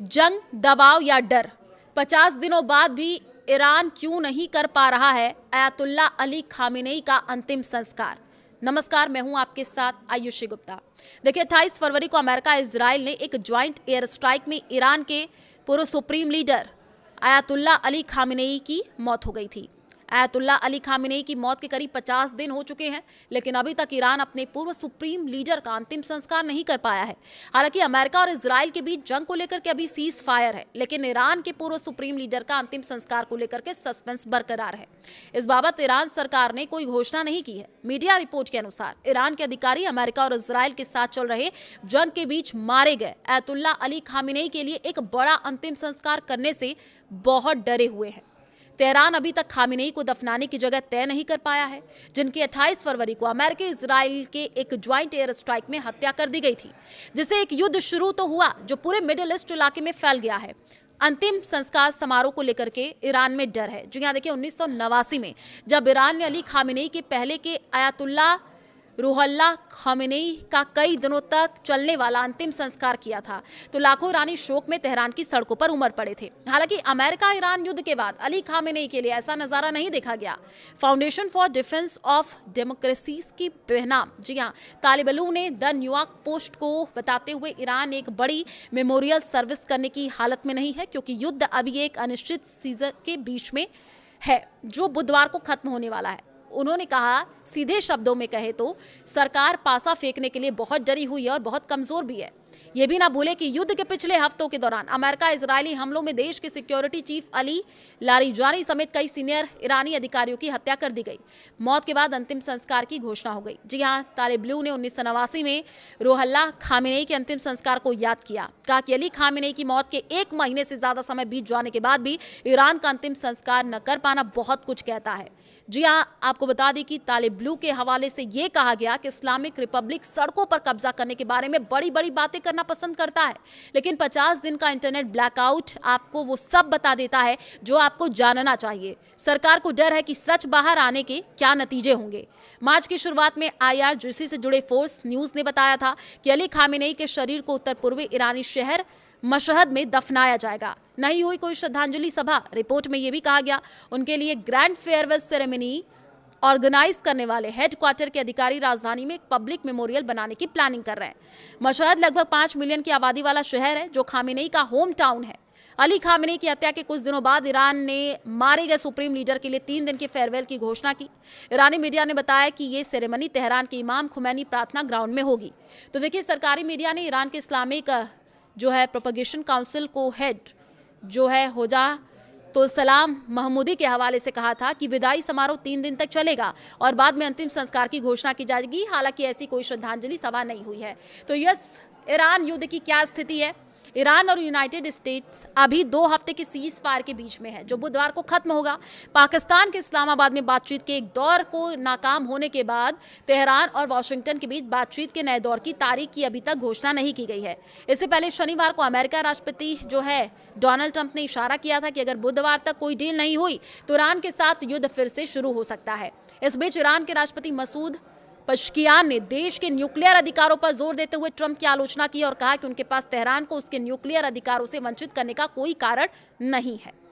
जंग, दबाव या डर, 50 दिनों बाद भी ईरान क्यों नहीं कर पा रहा है अयातुल्ला अली खामेनेई का अंतिम संस्कार। नमस्कार, मैं हूं आपके साथ आयुषी गुप्ता। देखिए, 28 फरवरी को अमेरिका इजराइल ने एक ज्वाइंट एयर स्ट्राइक में ईरान के पूर्व supreme leader Ayatollah Ali Khamenei की मौत हो गई थी। अयातुल्ला अली खामेनेई की मौत के करीब 50 दिन हो चुके हैं, लेकिन अभी तक ईरान अपने पूर्व सुप्रीम लीडर का अंतिम संस्कार नहीं कर पाया है। हालांकि अमेरिका और इजराइल के बीच जंग को लेकर के अभी सीज फायर है, लेकिन ईरान के पूर्व सुप्रीम लीडर का अंतिम संस्कार को लेकर के सस्पेंस बरकरार है। इस बाबत ईरान सरकार ने कोई घोषणा नहीं की है। मीडिया रिपोर्ट के अनुसार ईरान के अधिकारी अमेरिका और इजराइल के साथ चल रहे जंग के बीच मारे गए अयातुल्ला अली खामेनेई के लिए एक बड़ा अंतिम संस्कार करने से बहुत डरे हुए हैं। तेहरान अभी तक खामेनेई को दफनाने की जगह तय नहीं कर पाया है, जिनकी 28 फरवरी को अमेरिका इजराइल के एक ज्वाइंट एयर स्ट्राइक में हत्या कर दी गई थी, जिससे एक युद्ध शुरू तो हुआ जो पूरे मिडिल ईस्ट इलाके में फैल गया है। अंतिम संस्कार समारोह को लेकर के ईरान में डर है। जी हां, देखिए, 1989 में जब ईरान ने अली खामेनेई के पहले के अयातुल्ला रूहुल्लाह खामेनेई का कई दिनों तक चलने वाला अंतिम संस्कार किया था, तो लाखों ईरानी शोक में तेहरान की सड़कों पर उमड़ पड़े थे। हालांकि अमेरिका ईरान युद्ध के बाद अली खामेनेई के लिए ऐसा नजारा नहीं देखा गया। Foundation for defence of democracies की बेहनाम, जी हाँ, तालिबानों ने द न्यूयॉर्क पोस्ट को बताते हुए ईरान एक बड़ी मेमोरियल सर्विस करने की हालत में नहीं है, क्योंकि युद्ध अभी एक अनिश्चित सीजन के बीच में है जो बुधवार को खत्म होने वाला है। उन्होंने कहा, सीधे शब्दों में कहे तो सरकार पासा फेंकने के लिए बहुत डरी हुई है और बहुत कमजोर भी है। ये भी ना भूले कि युद्ध के पिछले हफ्तों के दौरान अमेरिका इजरायली हमलों में देश के सिक्योरिटी चीफ अली लारिजानी समेत कई सीनियर ईरानी अधिकारियों की हत्या कर दी गई। मौत के बाद अंतिम संस्कार की घोषणा हो गई। जी हाँ, तालिबानों ने 1989 में रूहुल्लाह खामेनेई के अंतिम संस्कार को याद किया। कहा कि अली खामेनेई की मौत के 1 महीने से ज्यादा समय बीत जाने के बाद भी ईरान का अंतिम संस्कार न कर पाना बहुत कुछ कहता है। जी हाँ, आपको बता दें कि तालिबानों के हवाले से ये कहा गया कि इस्लामिक रिपब्लिक सड़कों पर कब्जा करने के बारे में बड़ी बड़ी बातें करना पसंद करता है, लेकिन 50 दिन का इंटरनेट ब्लैकआउट आपको वो सब बता देता है जो आपको जानना चाहिए। सरकार को डर है कि सच बाहर आने के क्या नतीजे होंगे। मार्च की शुरुआत में IRGC से जुड़े फोर्स न्यूज ने बताया था कि अली खामेनेई के शरीर को उत्तर पूर्वी ईरानी शहर मशहद में दफनाया जाएगा। नहीं हुई कोई श्रद्धांजलि सभा। रिपोर्ट में यह भी कहा गया, उनके लिए ग्रैंड फेयरवेल सेरेमनी ऑर्गेनाइज करने वाले हेडक्वार्टर के अधिकारी राजधानी में एक पब्लिक मेमोरियल बनाने की प्लानिंग कर रहे हैं। मशहद लगभग 5 मिलियन की आबादी वाला शहर है, जो खामेनेई का होम टाउन है। अली खामेनेई की हत्या के कुछ दिनों बाद ईरान ने मारे गए सुप्रीम लीडर के लिए 3 दिन के फेयरवेल की घोषणा की। ईरानी मीडिया ने बताया कि ये सेरेमनी तेहरान के इमाम खुमैनी प्रार्थना ग्राउंड में होगी। तो देखिए, सरकारी मीडिया ने ईरान के इस्लामिक जो है प्रोपगेशन काउंसिल को हेड जो है होजा तो सलाम महमूदी के हवाले से कहा था कि विदाई समारोह 3 दिन तक चलेगा और बाद में अंतिम संस्कार की घोषणा की जाएगी। हालांकि ऐसी कोई श्रद्धांजलि सभा नहीं हुई है। तो यस, ईरान युद्ध की क्या स्थिति है? ईरान और यूनाइटेड स्टेट्स अभी 2 हफ्ते के सीज फायर के बीच में है, जो बुधवार को खत्म होगा। पाकिस्तान के इस्लामाबाद में बातचीत के एक दौर को नाकाम होने के बाद तेहरान और वाशिंगटन के बीच बातचीत के नए दौर की तारीख की अभी तक घोषणा नहीं की गई है। इससे पहले शनिवार को अमेरिका राष्ट्रपति जो है डोनाल्ड ट्रंप ने इशारा किया था कि अगर बुधवार तक कोई डील नहीं हुई तो ईरान के साथ युद्ध फिर से शुरू हो सकता है। इस बीच ईरान के राष्ट्रपति मसूद पशकियान ने देश के न्यूक्लियर अधिकारों पर जोर देते हुए ट्रंप की आलोचना की और कहा कि उनके पास तेहरान को उसके न्यूक्लियर अधिकारों से वंचित करने का कोई कारण नहीं है।